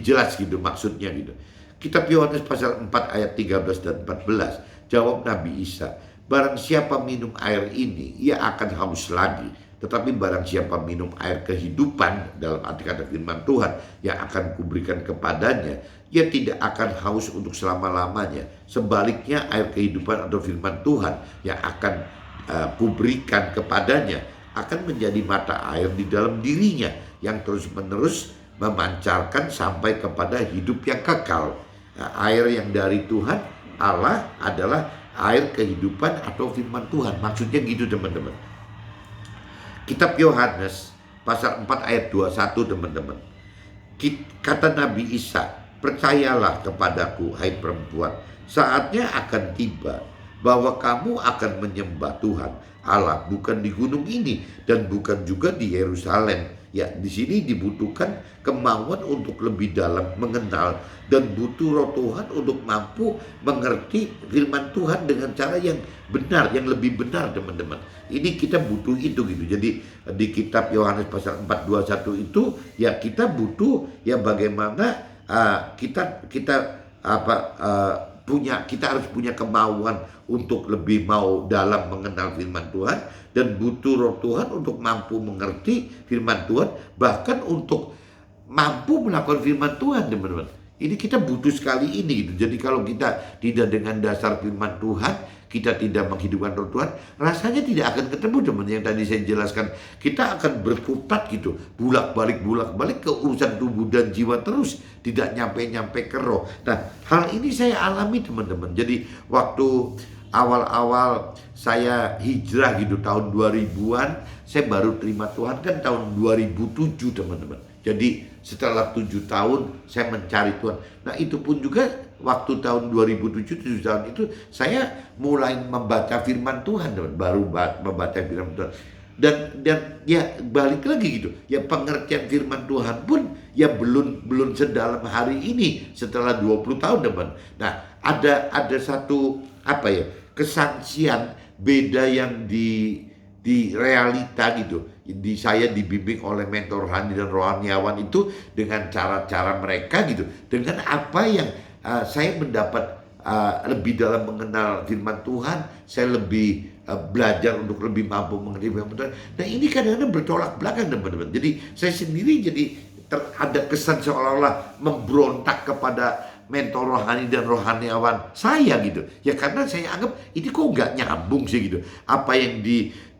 jelas gitu maksudnya gitu. Kitab Yohanes pasal 4 ayat 13 dan 14. Jawab Nabi Isa, barang siapa minum air ini, ia akan haus lagi. Tetapi barang siapa minum air kehidupan, dalam arti kata firman Tuhan, yang akan kuberikan kepadanya, ia tidak akan haus untuk selama-lamanya. Sebaliknya, air kehidupan atau firman Tuhan yang akan kuberikan kepadanya akan menjadi mata air di dalam dirinya, yang terus-menerus memancarkan sampai kepada hidup yang kekal. Nah, air yang dari Tuhan Allah adalah air kehidupan atau firman Tuhan. Maksudnya gitu, teman-teman. Kitab Yohanes pasal 4 ayat 21, teman-teman. Kata Nabi Isa, percayalah kepadaku, hai perempuan, saatnya akan tiba bahwa kamu akan menyembah Tuhan Allah bukan di gunung ini dan bukan juga di Yerusalem. Ya, di sini dibutuhkan kemauan untuk lebih dalam mengenal dan butuh Roh Tuhan untuk mampu mengerti firman Tuhan dengan cara yang benar, yang lebih benar, teman-teman. Ini kita butuh itu gitu. Jadi di kitab Yohanes pasal 4:21 itu ya kita butuh ya bagaimana kita harus punya kemauan untuk lebih mau dalam mengenal firman Tuhan, dan butuh Roh Tuhan untuk mampu mengerti firman Tuhan, bahkan untuk mampu melakukan firman Tuhan, teman-teman. Ini kita butuh sekali ini gitu. Jadi kalau kita tidak dengan dasar firman Tuhan, kita tidak menghidupkan Roh Tuhan, rasanya tidak akan ketemu, teman. Yang tadi saya jelaskan, kita akan berkutat gitu, bolak-balik ke urusan tubuh dan jiwa terus, tidak nyampe ke roh. Nah, hal ini saya alami, teman-teman. Jadi waktu awal-awal saya hijrah gitu tahun 2000-an, saya baru terima Tuhan kan tahun 2007, teman-teman. Jadi setelah 7 tahun saya mencari Tuhan. Nah, itu pun juga waktu tahun 2007, 7 tahun itu saya mulai membaca firman Tuhan, teman. Baru membaca firman Tuhan. Dan ya balik lagi gitu. Ya pengertian firman Tuhan pun ya belum sedalam hari ini setelah 20 tahun, teman. Nah, ada satu kesaksian beda yang di realita gitu. Saya dibimbing oleh mentor rohani dan rohaniawan itu dengan cara-cara mereka gitu, dengan apa yang saya mendapat lebih dalam mengenal firman Tuhan. Saya lebih belajar untuk lebih mampu mengerti firman Tuhan. Nah, ini kadang-kadang bertolak belakang, teman-teman. Jadi saya sendiri jadi ada kesan seolah-olah memberontak kepada mentor rohani dan rohaniawan saya gitu. Ya karena saya anggap ini kok nggak nyambung sih gitu. Apa yang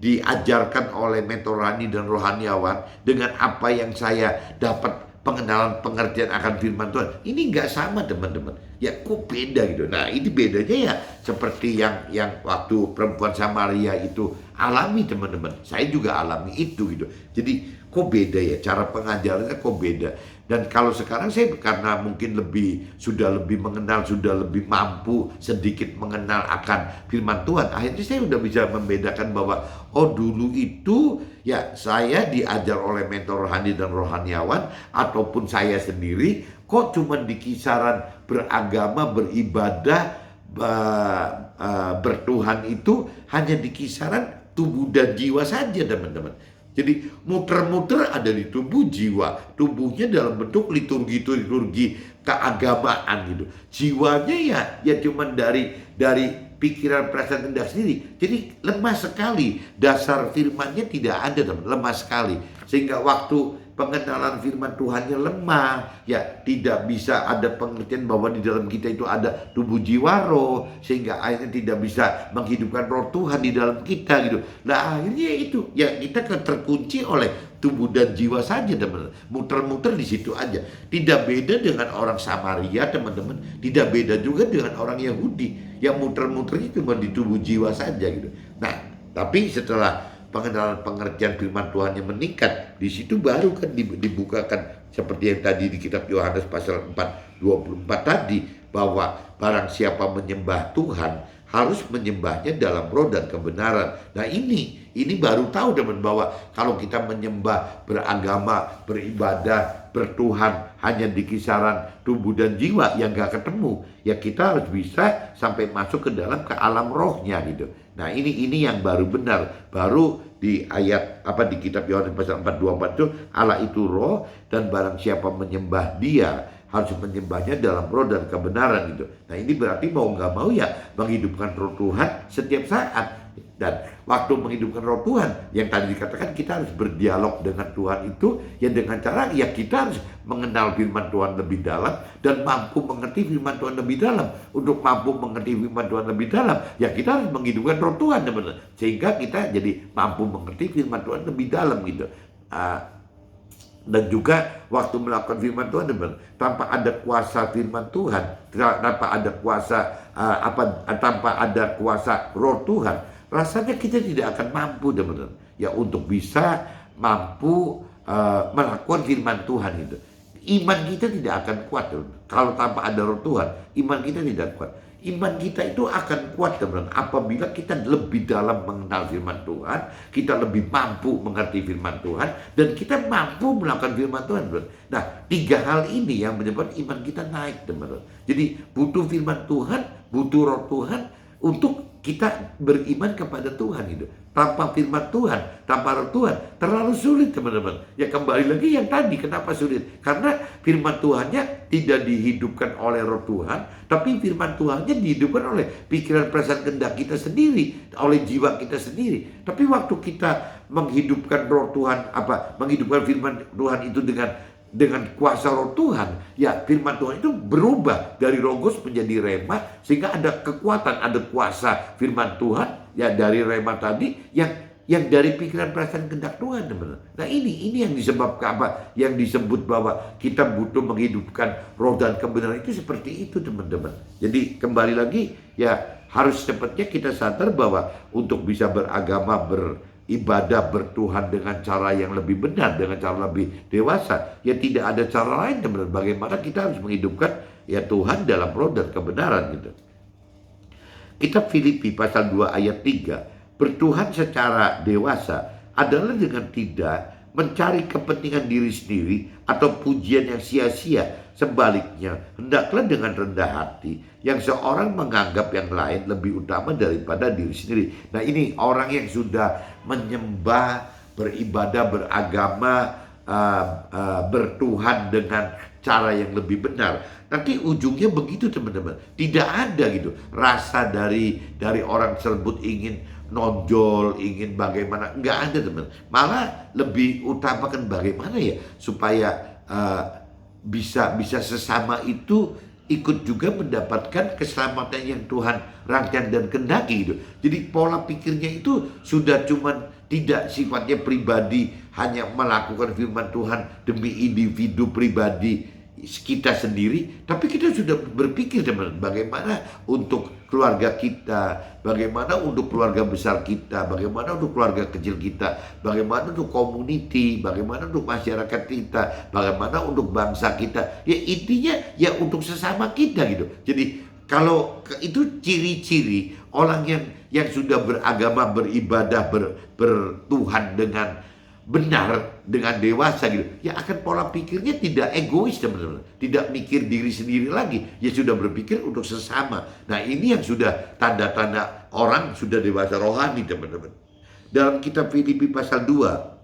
diajarkan oleh mentor rohani dan rohaniawan dengan apa yang saya dapat pengenalan pengertian akan firman Tuhan, ini nggak sama, teman-teman. Ya kok beda gitu. Nah, ini bedanya ya seperti yang waktu perempuan Samaria itu alami, teman-teman. Saya juga alami itu gitu. Jadi kok beda ya, cara pengajarannya kok beda. Dan kalau sekarang saya karena mungkin sudah lebih mengenal, sudah lebih mampu sedikit mengenal akan firman Tuhan, akhirnya saya sudah bisa membedakan bahwa oh dulu itu ya saya diajar oleh mentor rohani dan rohaniawan ataupun saya sendiri kok cuma di kisaran beragama, beribadah, bertuhan itu hanya di kisaran tubuh dan jiwa saja, teman-teman. Jadi muter-muter ada di tubuh jiwa. Tubuhnya dalam bentuk liturgi keagamaan gitu. Jiwanya ya cuman dari pikiran, perasaan, kehendak sendiri. Jadi lemah sekali. Dasar firmannya tidak ada, teman. Lemah sekali. Sehingga waktu pengenalan firman Tuhannya lemah, ya tidak bisa ada pengertian bahwa di dalam kita itu ada tubuh jiwa roh, sehingga akhirnya tidak bisa menghidupkan roh Tuhan di dalam kita gitu. Nah akhirnya itu ya kita terkunci oleh tubuh dan jiwa saja, teman-teman. Muter-muter di situ aja. Tidak beda dengan orang Samaria, teman-teman. Tidak beda juga dengan orang Yahudi yang muter-muternya cuma di tubuh jiwa saja gitu. Nah, tapi setelah pengenalan pengertian firman Tuhan yang meningkat, di situ baru kan dibukakan seperti yang tadi di kitab Yohanes pasal 4:24 tadi, bahwa barang siapa menyembah Tuhan harus menyembahnya dalam roh dan kebenaran. Nah ini baru tahu, teman, bahwa kalau kita menyembah, beragama, beribadah, bertuhan hanya di kisaran tubuh dan jiwa yang gak ketemu, ya kita harus bisa sampai masuk ke alam rohnya gitu. Nah ini yang baru benar, baru di ayat di kitab Yohanes pasal 4:24 itu, Allah itu roh dan barang siapa menyembah Dia harus menyembahnya dalam roh dan kebenaran gitu. Nah ini berarti mau nggak mau ya menghidupkan roh Tuhan setiap saat. Dan waktu menghidupkan roh Tuhan, yang tadi dikatakan kita harus berdialog dengan Tuhan itu ya dengan cara ya kita harus mengenal firman Tuhan lebih dalam dan mampu mengerti firman Tuhan lebih dalam. Untuk mampu mengerti firman Tuhan lebih dalam, ya kita harus menghidupkan roh Tuhan, teman-teman, sehingga kita jadi mampu mengerti firman Tuhan lebih dalam gitu. Dan juga waktu melakukan firman Tuhan, teman, tanpa ada kuasa firman Tuhan, tanpa ada kuasa tanpa ada kuasa roh Tuhan, rasanya kita tidak akan mampu, teman-teman, ya untuk bisa mampu melakukan firman Tuhan itu. Iman kita tidak akan kuat, teman. Kalau tanpa ada roh Tuhan, iman kita tidak kuat. Iman kita itu akan kuat, teman-teman, apabila kita lebih dalam mengenal firman Tuhan, kita lebih mampu mengerti firman Tuhan, dan kita mampu melakukan firman Tuhan, teman. Nah, 3 hal ini yang menyebabkan iman kita naik, teman-teman. Jadi butuh firman Tuhan, butuh roh Tuhan untuk kita beriman kepada Tuhan itu. Tanpa firman Tuhan, tanpa roh Tuhan, terlalu sulit, teman-teman. Ya kembali lagi yang tadi, kenapa sulit? Karena firman Tuhannya tidak dihidupkan oleh roh Tuhan, tapi firman Tuhannya dihidupkan oleh pikiran, perasaan, kehendak kita sendiri, oleh jiwa kita sendiri. Tapi waktu kita menghidupkan roh Tuhan, menghidupkan firman Tuhan itu dengan kuasa roh Tuhan, ya firman Tuhan itu berubah dari logos menjadi rema, sehingga ada kekuatan, ada kuasa firman Tuhan ya dari rema tadi yang dari pikiran, perasaan, kehendak Tuhan, teman-teman. Nah ini yang disebabkan yang disebut bahwa kita butuh menghidupkan roh dan kebenaran itu seperti itu, teman-teman. Jadi kembali lagi ya harus cepatnya kita sadar bahwa untuk bisa beragama, beribadah, bertuhan dengan cara yang lebih benar, dengan cara lebih dewasa, ya tidak ada cara lain, teman-teman. Bagaimana kita harus menghidupkan ya Tuhan dalam roh dan kebenaran gitu. Kitab Filipi pasal 2 ayat 3, bertuhan secara dewasa adalah dengan tidak mencari kepentingan diri sendiri atau pujian yang sia-sia. Sebaliknya, hendaklah dengan rendah hati yang seorang menganggap yang lain lebih utama daripada diri sendiri. Nah ini orang yang sudah menyembah, beribadah, beragama, bertuhan dengan cara yang lebih benar, nanti ujungnya begitu, teman-teman. Tidak ada gitu rasa dari orang tersebut ingin nonjol, ingin bagaimana, nggak ada, teman. Malah lebih utamakan bagaimana ya supaya bisa sesama itu ikut juga mendapatkan keselamatan yang Tuhan rancang dan kehendaki gitu. Jadi pola pikirnya itu sudah cuman tidak sifatnya pribadi, hanya melakukan firman Tuhan demi individu pribadi kita sendiri, tapi kita sudah berpikir, teman, bagaimana untuk keluarga kita, bagaimana untuk keluarga besar kita, bagaimana untuk keluarga kecil kita, bagaimana untuk community, bagaimana untuk masyarakat kita, bagaimana untuk bangsa kita. Ya intinya ya untuk sesama kita gitu. Jadi kalau itu ciri-ciri orang yang sudah beragama, beribadah, bertuhan dengan benar, dengan dewasa gitu, ya akan pola pikirnya tidak egois, teman-teman, tidak mikir diri sendiri lagi, ya sudah berpikir untuk sesama. Nah ini yang sudah tanda-tanda orang sudah dewasa rohani, teman-teman. Dalam kitab Filipi pasal 2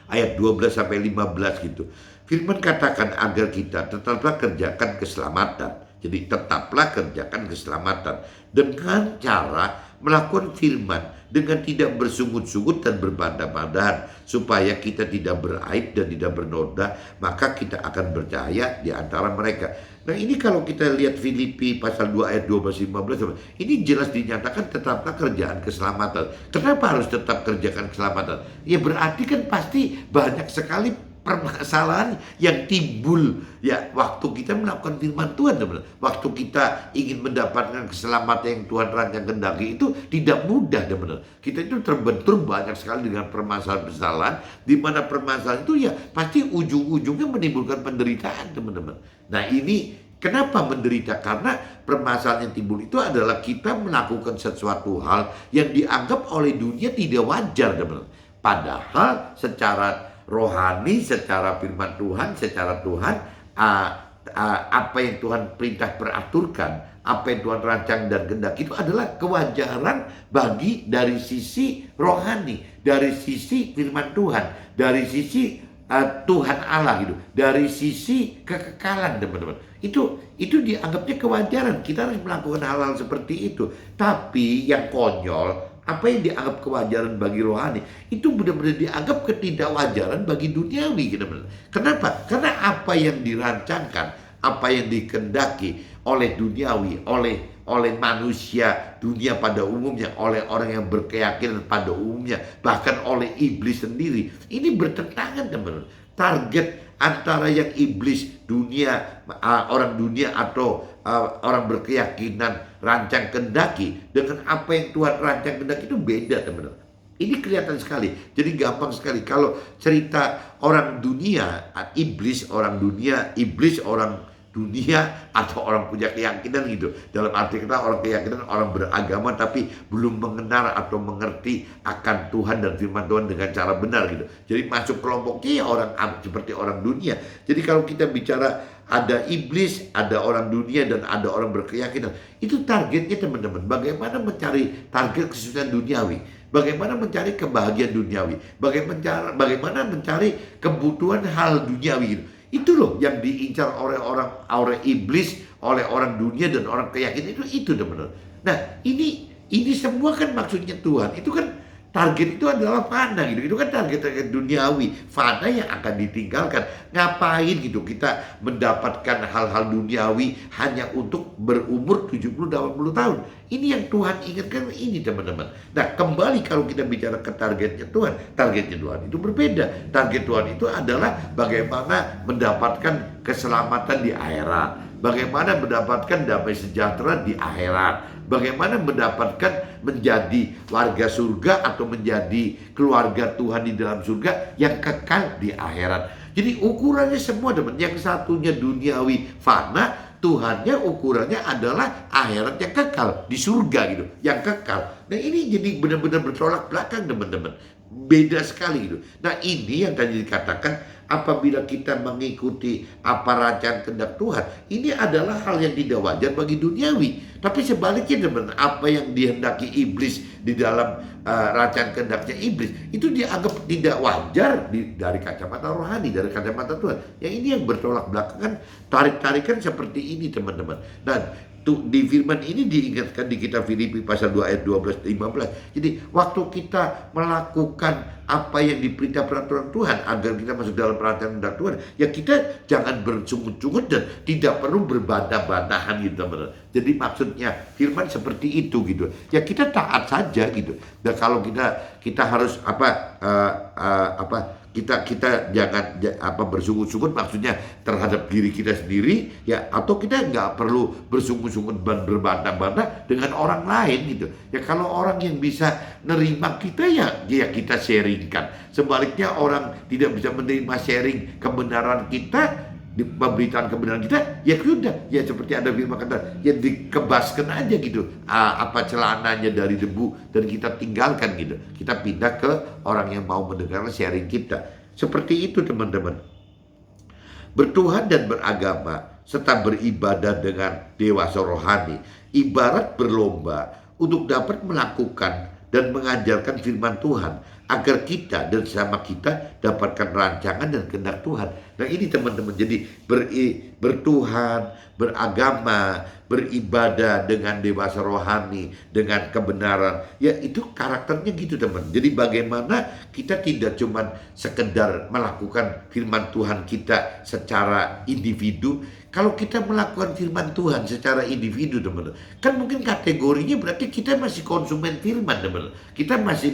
ayat 12 sampai 15 gitu. Firman katakan agar kita tetaplah kerjakan keselamatan. Jadi tetaplah kerjakan keselamatan dengan cara melakukan firman dengan tidak bersungut-sungut dan berbantah-bantahan, supaya kita tidak beraib dan tidak bernoda, maka kita akan bercahaya di antara mereka. Nah, ini kalau kita lihat Filipi pasal 2 ayat 12-15, ini jelas dinyatakan tetaplah kerjaan keselamatan. Kenapa harus tetap kerjakan keselamatan? Ya berarti kan pasti banyak sekali permasalahan yang timbul ya waktu kita melakukan firman Tuhan, teman-teman. Waktu kita ingin mendapatkan keselamatan yang Tuhan rancang kehendaki itu tidak mudah, teman-teman. Kita itu terbentur banyak sekali dengan permasalahan-permasalahan, di mana permasalahan itu ya pasti ujung-ujungnya menimbulkan penderitaan, teman-teman. Nah, ini kenapa menderita? Karena permasalahan yang timbul itu adalah kita melakukan sesuatu hal yang dianggap oleh dunia tidak wajar, teman-teman. Padahal secara rohani, secara firman Tuhan, secara Tuhan, apa yang Tuhan perintah peraturkan, apa yang Tuhan rancang dan kehendaki itu adalah kewajaran bagi dari sisi rohani, dari sisi firman Tuhan, dari sisi Tuhan Allah gitu, dari sisi kekekalan, teman-teman. Itu dianggapnya kewajaran. Kita harus melakukan hal-hal seperti itu. Tapi yang konyol, apa yang dianggap kewajaran bagi rohani itu benar-benar dianggap ketidakwajaran bagi duniawi, gitu. Kenapa? Karena apa yang dirancangkan, apa yang dikehendaki oleh duniawi, oleh manusia dunia pada umumnya, oleh orang yang berkeyakinan pada umumnya, bahkan oleh iblis sendiri, ini bertentangan, teman-teman. Target antara yang iblis dunia, orang dunia atau orang berkeyakinan rancang kehendaki dengan apa yang Tuhan rancang kehendaki itu beda, teman-teman. Ini kelihatan sekali. Jadi gampang sekali kalau cerita orang dunia, iblis orang dunia, iblis orang dunia atau orang punya keyakinan gitu. Dalam arti kata orang keyakinan, orang beragama tapi belum mengenal atau mengerti akan Tuhan dan firman Tuhan dengan cara benar gitu. Jadi masuk kelompoknya orang seperti orang dunia. Jadi kalau kita bicara ada iblis, ada orang dunia, dan ada orang berkeyakinan, itu targetnya, teman-teman, bagaimana mencari target kesusahan duniawi, bagaimana mencari kebahagiaan duniawi, bagaimana mencari kebutuhan hal duniawi gitu. Itu loh yang diincar oleh iblis, oleh orang dunia dan orang keyakinan itu, teman-teman. Nah, ini semua kan maksudnya Tuhan. Itu kan target itu adalah fana gitu. Itu kan target duniawi, fana yang akan ditinggalkan. Ngapain gitu kita mendapatkan hal-hal duniawi hanya untuk berumur 70-80 tahun. Ini yang Tuhan inginkan ini, teman-teman. Nah, kembali kalau kita bicara ke targetnya Tuhan itu berbeda. Target Tuhan itu adalah bagaimana mendapatkan keselamatan di akhirat, bagaimana mendapatkan damai sejahtera di akhirat, bagaimana mendapatkan menjadi warga surga atau menjadi keluarga Tuhan di dalam surga yang kekal di akhirat. Jadi ukurannya semua, teman. Yang satunya duniawi fana, Tuhannya ukurannya adalah akhirat yang kekal di surga gitu, yang kekal. Nah, ini jadi benar-benar bertolak belakang, teman-teman. Beda sekali gitu. Nah, ini yang tadi dikatakan, apabila kita mengikuti apa rancangan kehendak Tuhan, ini adalah hal yang tidak wajar bagi duniawi. Tapi sebaliknya, teman, apa yang dihendaki iblis di dalam rancangan kehendaknya iblis, itu dianggap tidak wajar dari kacamata rohani, dari kacamata Tuhan. Yang ini yang bertolak belakangan, tarik-tarikan seperti ini, teman-teman. Dan di firman ini diingatkan di kitab Filipi pasal 2 ayat 12-15. Jadi waktu kita melakukan apa yang diperintah peraturan Tuhan agar kita masuk dalam rancangan kehendak Tuhan, ya kita jangan bersungut-sungut dan tidak perlu berbantah-bantahan gitu, teman-teman. Jadi maksudnya firman seperti itu gitu. Ya kita taat saja gitu. Dan kalau kita harus kita jangan bersungut-sungut, maksudnya terhadap diri kita sendiri ya, atau kita nggak perlu bersungut-sungut dan berbantah-bantah dengan orang lain gitu ya. Kalau orang yang bisa nerima kita ya kita sharingkan. Sebaliknya orang tidak bisa menerima sharing kebenaran kita, di pemberitaan kebenaran kita, ya sudah, ya seperti ada firman kata, ya dikebaskan aja gitu celananya dari debu dan kita tinggalkan gitu. Kita pindah ke orang yang mau mendengar sharing kita. Seperti itu, teman-teman. Bertuhan dan beragama serta beribadah dengan dewasa rohani ibarat berlomba untuk dapat melakukan dan mengajarkan firman Tuhan agar kita dan sama kita dapatkan rancangan dan kehendak Tuhan. Nah ini teman-teman, jadi bertuhan, beragama, beribadah dengan dewasa rohani, dengan kebenaran, ya itu karakternya gitu teman. Jadi bagaimana kita tidak cuma sekedar melakukan firman Tuhan kita secara individu. Kalau kita melakukan firman Tuhan secara individu teman, kan mungkin kategorinya berarti kita masih konsumen firman teman. Kita masih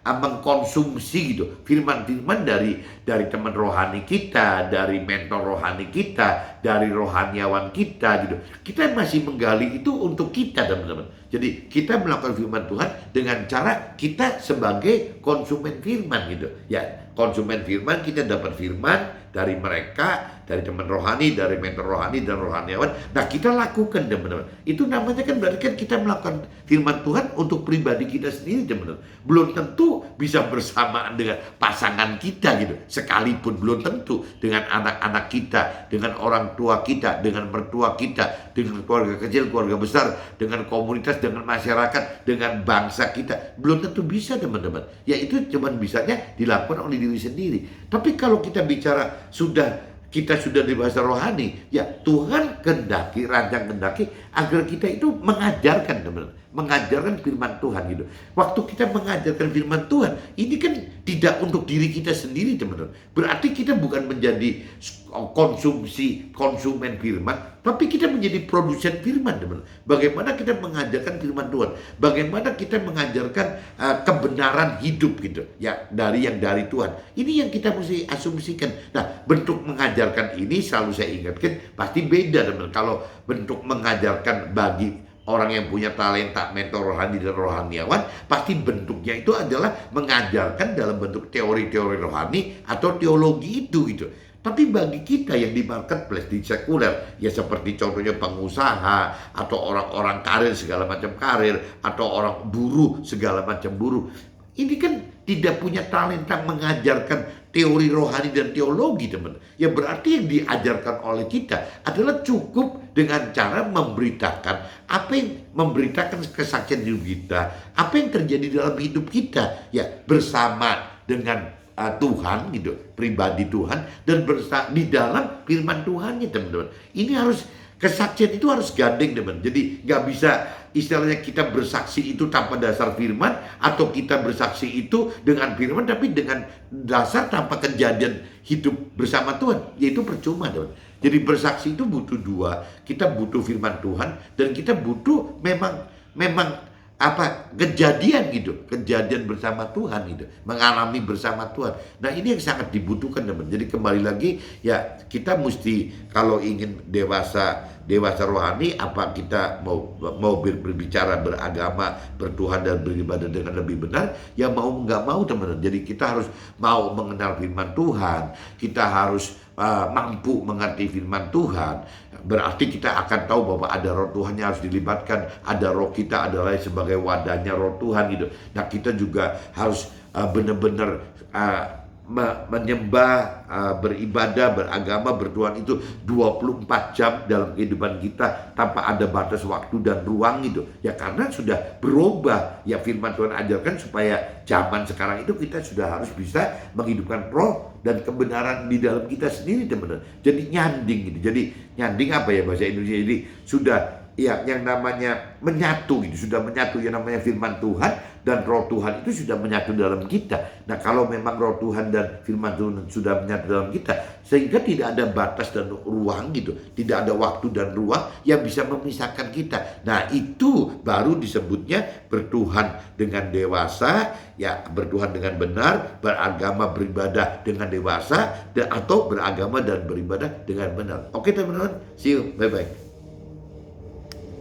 mengkonsumsi gitu firman-firman dari teman rohani kita, dari mentor rohani kita, dari rohaniawan kita gitu. Kita masih menggali itu untuk kita teman-teman. Jadi kita melakukan firman Tuhan dengan cara kita sebagai konsumen firman gitu. Ya, konsumen firman, kita dapat firman dari mereka, dari teman rohani, dari mentor rohani dan rohaniawan. Nah kita lakukan teman-teman. Itu namanya kan berarti kan kita melakukan firman Tuhan untuk pribadi kita sendiri teman-teman. Belum tentu bisa bersamaan dengan pasangan kita gitu. Sekalipun belum tentu dengan anak-anak kita, dengan orang tua kita, dengan mertua kita, dengan keluarga kecil, keluarga besar, dengan komunitas, dengan masyarakat, dengan bangsa kita. Belum tentu bisa teman-teman. Ya itu cuma bisanya dilakukan oleh diri sendiri. Tapi kalau kita bicara kita sudah dewasa rohani, ya Tuhan rancang kendaki agar kita itu mengajarkan teman-teman, mengajarkan firman Tuhan gitu. Waktu kita mengajarkan firman Tuhan, ini kan tidak untuk diri kita sendiri teman-teman. Berarti kita bukan menjadi konsumen firman, tapi kita menjadi produsen firman teman-teman. Bagaimana kita mengajarkan firman Tuhan, bagaimana kita mengajarkan kebenaran hidup gitu, ya dari Tuhan. Ini yang kita mesti asumsikan. Nah, bentuk mengajarkan ini selalu saya ingatkan pasti beda teman-teman. Kalau bentuk mengajarkan bagi orang yang punya talenta mentor rohani dan rohaniawan, pasti bentuknya itu adalah mengajarkan dalam bentuk teori-teori rohani atau teologi itu gitu. Tapi bagi kita yang di marketplace, di sekuler, ya seperti contohnya pengusaha atau orang-orang karir segala macam karir, atau orang buruh segala macam buruh, ini kan tidak punya talenta mengajarkan teori rohani dan teologi teman. Ya berarti yang diajarkan oleh kita adalah cukup dengan cara memberitakan memberitakan kesaksian hidup kita, apa yang terjadi dalam hidup kita, ya bersama dengan Tuhan gitu, pribadi Tuhan, dan di dalam firman Tuhannya teman-teman. Ini harus, kesaksian itu harus gandeng teman. Jadi nggak bisa istilahnya kita bersaksi itu tanpa dasar firman, atau kita bersaksi itu dengan firman tapi dengan dasar tanpa kejadian hidup bersama Tuhan, yaitu percuma teman. Jadi bersaksi itu butuh dua, kita butuh firman Tuhan dan kita butuh memang kejadian bersama Tuhan gitu, mengalami bersama Tuhan. Nah ini yang sangat dibutuhkan teman. Jadi kembali lagi ya, kita mesti kalau ingin dewasa rohani, apa kita mau berbicara, beragama, bertuhan dan beribadah dengan lebih benar, ya mau nggak mau teman-teman. Jadi kita harus mau mengenal firman Tuhan, kita harus mampu mengerti firman Tuhan. Berarti kita akan tahu bahwa ada roh Tuhan yang harus dilibatkan, ada roh kita adalah sebagai wadahnya roh Tuhan gitu. Nah kita juga harus benar-benar menyembah, beribadah, beragama, bertuhan itu 24 jam dalam kehidupan kita tanpa ada batas waktu dan ruang gitu. Ya karena sudah berubah, ya firman Tuhan ajarkan supaya zaman sekarang itu kita sudah harus bisa menghidupkan roh dan kebenaran di dalam kita sendiri teman-teman. Jadi nyanding gitu. Jadi nyanding apa ya bahasa Indonesia, jadi sudah ya yang namanya menyatu gitu, sudah menyatu yang namanya firman Tuhan dan roh Tuhan itu sudah menyatu dalam kita. Nah kalau memang roh Tuhan dan firman Tuhan sudah menyatu dalam kita, sehingga tidak ada batas dan ruang gitu, tidak ada waktu dan ruang yang bisa memisahkan kita. Nah itu baru disebutnya bertuhan dengan dewasa, ya bertuhan dengan benar, beragama beribadah dengan dewasa, atau beragama dan beribadah dengan benar. Oke teman-teman, see you, bye-bye.